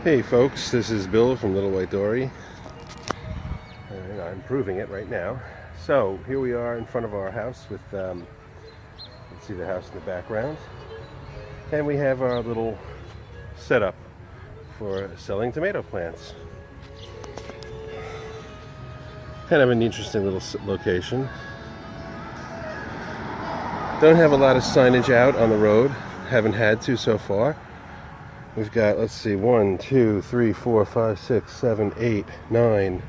Hey folks, this is Bill from Little White Dory, and I'm proving it right now. So here we are in front of our house with, you can see the house in the background, and we have our little setup for selling tomato plants. Kind of an interesting little location. Don't have a lot of signage out on the road, haven't had to so far. We've got, let's see, 1, 2, 3, 4, 5, 6, 7, 8, 9.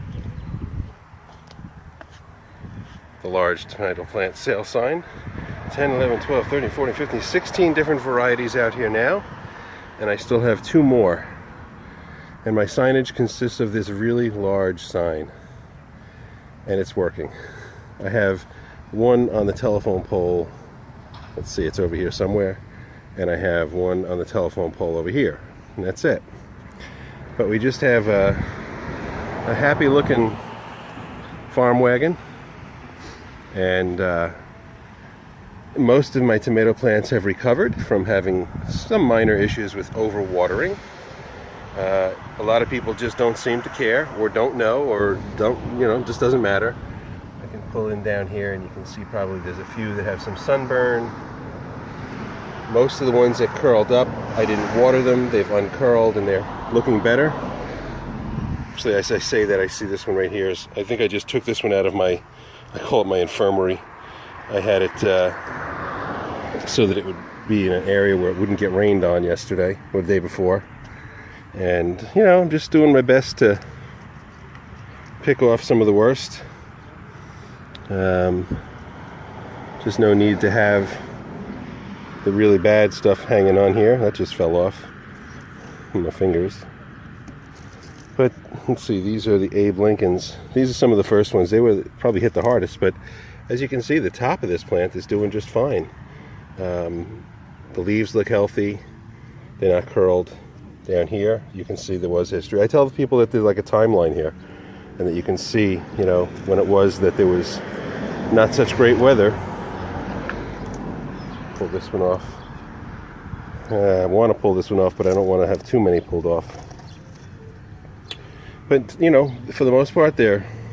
The large tomato plant sale sign. 10, 11, 12, 13, 14, 15, 16 different varieties out here now. And I still have 2 more. And my signage consists of this really large sign. And it's working. I have one on the telephone pole. Let's see, it's over here somewhere. And I have one on the telephone pole over here, and that's it. But we just have a happy looking farm wagon, and most of my tomato plants have recovered from having some minor issues with overwatering. A lot of people just don't seem to care, or don't know, or don't, just doesn't matter. I can pull in down here and you can see probably there's a few that have some sunburn. Most of the ones that curled up, I didn't water them. They've uncurled and they're looking better. Actually, as I say that, I see this one right here. I think I just took this one out of I call it my infirmary. I had it so that it would be in an area where it wouldn't get rained on yesterday or the day before. And, I'm just doing my best to pick off some of the worst. Just no need to have the really bad stuff hanging on here. That just fell off my fingers. But let's see, these are the Abe Lincolns. These are some of the first ones. They were probably hit the hardest, but as you can see, the top of this plant is doing just fine. The leaves look healthy. They're not curled. Down here, you can see there was history. I tell the people that there's like a timeline here, and that you can see, when it was that there was not such great weather. Pull this one off. I want to pull this one off, but I don't want to have too many pulled off. But, for the most part,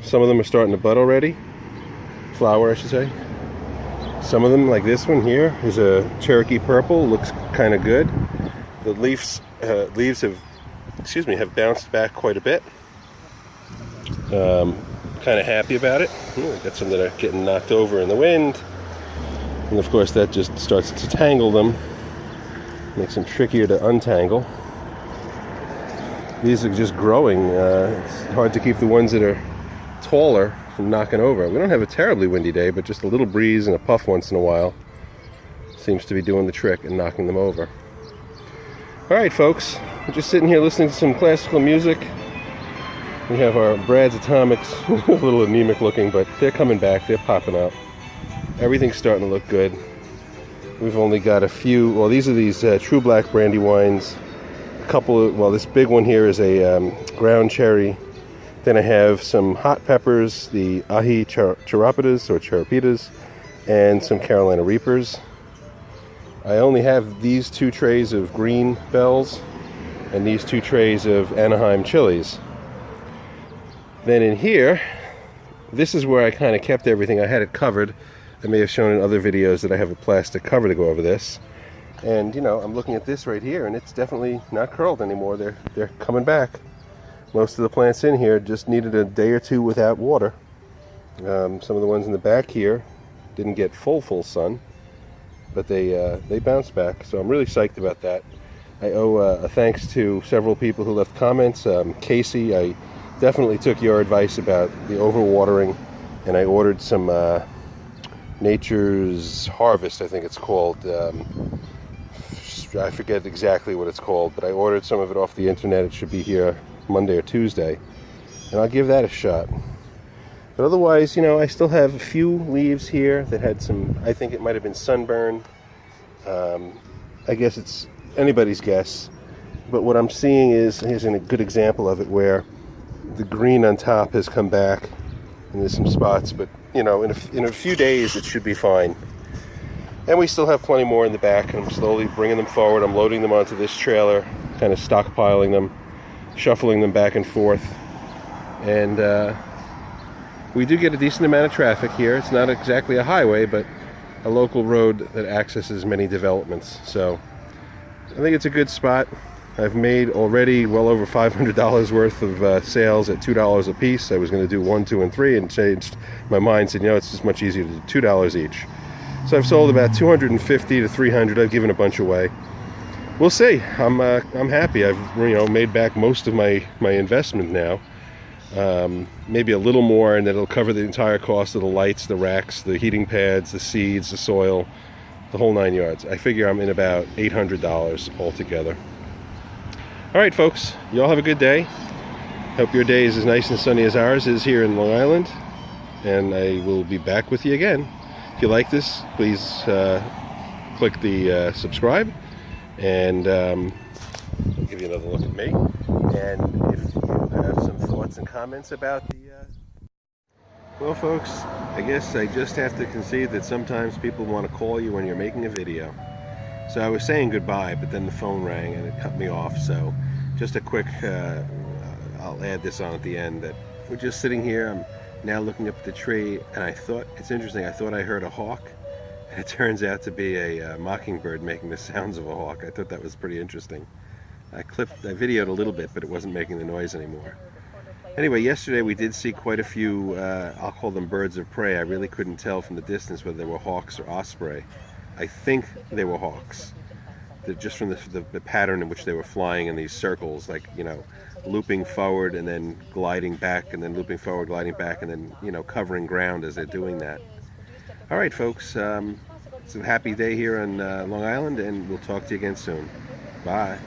some of them are starting to bud already. Flower, I should say. Some of them, like this one here, is a Cherokee purple. Looks kind of good. The leaves have bounced back quite a bit. Kind of happy about it. Got some that are getting knocked over in the wind. And of course that just starts to tangle them, makes them trickier to untangle. These are just growing. It's hard to keep the ones that are taller from knocking over. We don't have a terribly windy day, but just a little breeze and a puff once in a while seems to be doing the trick and knocking them over. Alright folks, we're just sitting here listening to some classical music. We have our Brad's Atomics, a little anemic looking, but they're coming back, they're popping up. Everything's starting to look good. We've only got a few. Well, these are True Black brandy wines. A couple of, this big one here is a ground cherry. Then I have some hot peppers, the ahi charapitas, and some Carolina Reapers. I only have these 2 trays of green bells and these 2 trays of Anaheim chilies. Then in here, this is where I kind of kept everything. I had it covered. I may have shown in other videos that I have a plastic cover to go over this. And, I'm looking at this right here, and it's definitely not curled anymore. They're coming back. Most of the plants in here just needed a day or 2 without water. Some of the ones in the back here didn't get full sun, but they bounced back. So I'm really psyched about that. I owe a thanks to several people who left comments. Casey, I definitely took your advice about the overwatering, and I ordered some Nature's Harvest, I think it's called. I forget exactly what it's called, but I ordered some of it off the internet. It should be here Monday or Tuesday, and I'll give that a shot. But otherwise, I still have a few leaves here that had some, I think it might have been sunburn. I guess it's anybody's guess, but what I'm seeing here's a good example of it where the green on top has come back, and there's some spots, but in a few days it should be fine. And we still have plenty more in the back, and I'm slowly bringing them forward. I'm loading them onto this trailer, kind of stockpiling them. shuffling them back and forth. And we do get a decent amount of traffic here. It's not exactly a highway, but a local road that accesses many developments. So I think it's a good spot. I've made already well over $500 worth of sales at $2 a piece. I was going to do 1, 2, and 3, and changed my mind, said, it's just much easier to do $2 each. So I've sold about 250 to 300. I've given a bunch away. We'll see. I'm happy. I've made back most of my investment now. Maybe a little more, and it'll cover the entire cost of the lights, the racks, the heating pads, the seeds, the soil, the whole 9 yards. I figure I'm in about $800 altogether. All right, folks, you all have a good day. Hope your day is as nice and sunny as ours is here in Long Island, and I will be back with you again. If you like this, please click the subscribe, and I'll give you another look at me. And if you have some thoughts and comments about the well, folks, I guess I just have to concede that sometimes people want to call you when you're making a video. So I was saying goodbye, but then the phone rang and it cut me off. So just a quick, I'll add this on at the end, that we're just sitting here. I'm now looking up at the tree, and I thought, it's interesting, I thought I heard a hawk, and it turns out to be a mockingbird making the sounds of a hawk. I thought that was pretty interesting. I videoed a little bit, but it wasn't making the noise anymore. Anyway, yesterday we did see quite a few, I'll call them birds of prey. I really couldn't tell from the distance whether they were hawks or osprey. I think they were hawks. Just from the pattern in which they were flying in these circles, like, looping forward and then gliding back, and then looping forward, gliding back, and then, covering ground as they're doing that. All right, folks, it's a happy day here on Long Island, and we'll talk to you again soon. Bye.